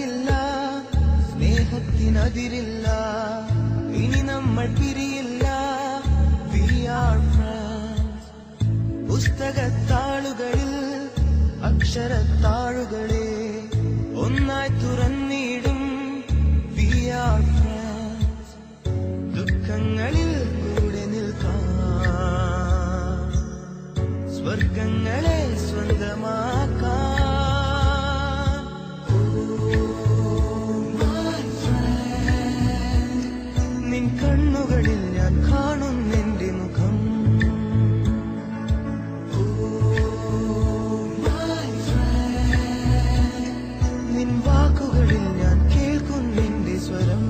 കഥയില്ല, സ്നേഹത്തിനതിരില്ല, ഇനി നമ്മൾ പിരിയില്ല. We are friends. പുസ്തകത്താളുകളിൽ അക്ഷരത്താളുകളെ ഒന്നായി തുറന്നിടും. We are friends. ദുഃഖങ്ങളിൽ കൂടെ നിൽക്കാം, സ്വർഗങ്ങളെ സ്വന്തമാക്കാം. നിൻ കണ്ണുകളിൽ ഞാൻ കാണും നിന്റെ മുഖം. നിൻ വാക്കുകളിൽ ഞാൻ കേൾക്കും നിന്റെ സ്വരം.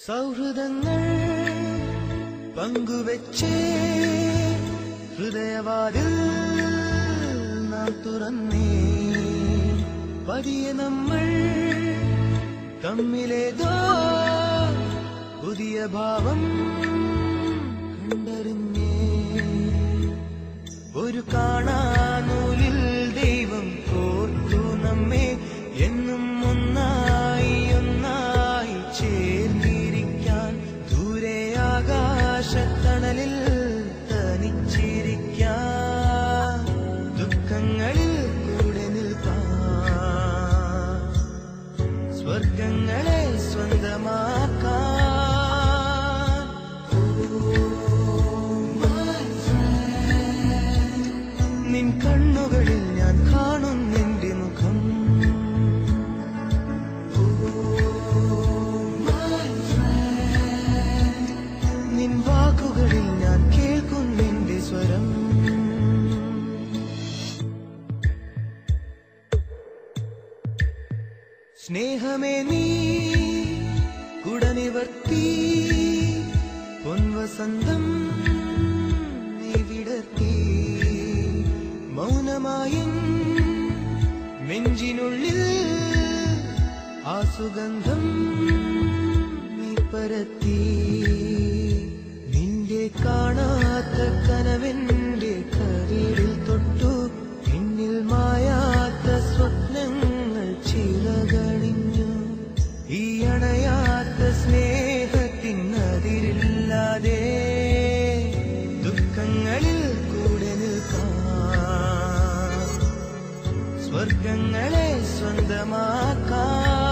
സൗഹൃദങ്ങൾ പങ്കുവെച്ചേ ഹൃദയവാതിൽ നാം തുറന്നേ. പതിയെ നമ്മൾ തമ്മിലേതോ പുതിയ ഭാവം കണ്ടറിഞ്ഞേ. ഒരു കാണാനൂലിൽ ദൈവം കോർത്തു നമ്മെ എന്നും ഒന്നായി ഒന്നായി ചേർന്നിരിക്കാൻ. ദൂരെ ആകാശത്തണലിൽ തനിച്ചിരിക്കാൻ, ദുഃഖങ്ങളിൽ കൂടെ നിൽക്കാൻ, സ്വർഗങ്ങളെ സ്വന്തമാക്കാൻ. നിൻ കണ്ണുകളിൽ ഞാൻ കാണും നിന്റെ മുഖം. നിൻ വാക്കുകളിൽ ഞാൻ കേൾക്കും നിന്റെ സ്വരം. സ്നേഹമേ നീ കുടനിവർത്തി, പൊൻവസന്തം നീ വിടർത്തി. മൗനമായും നെഞ്ചിനുള്ളിൽ ആ സുഗന്ധം നീ പരത്തി. നിന്റെ കാണാത്ത കനവെന്റെ കരളിൽ തൊട്ടു. എന്നിൽ മായാത്ത സ്വപ്നങ്ങൾ ചിറകണിഞ്ഞു. ഈ അണയാത്ത സ്നേഹത്തിനതിരില്ലാതെ ദുഃഖങ്ങളിൽ കൂടെ നിൽക്കാം, സ്വർഗങ്ങളെ സ്വന്തമാക്കാം.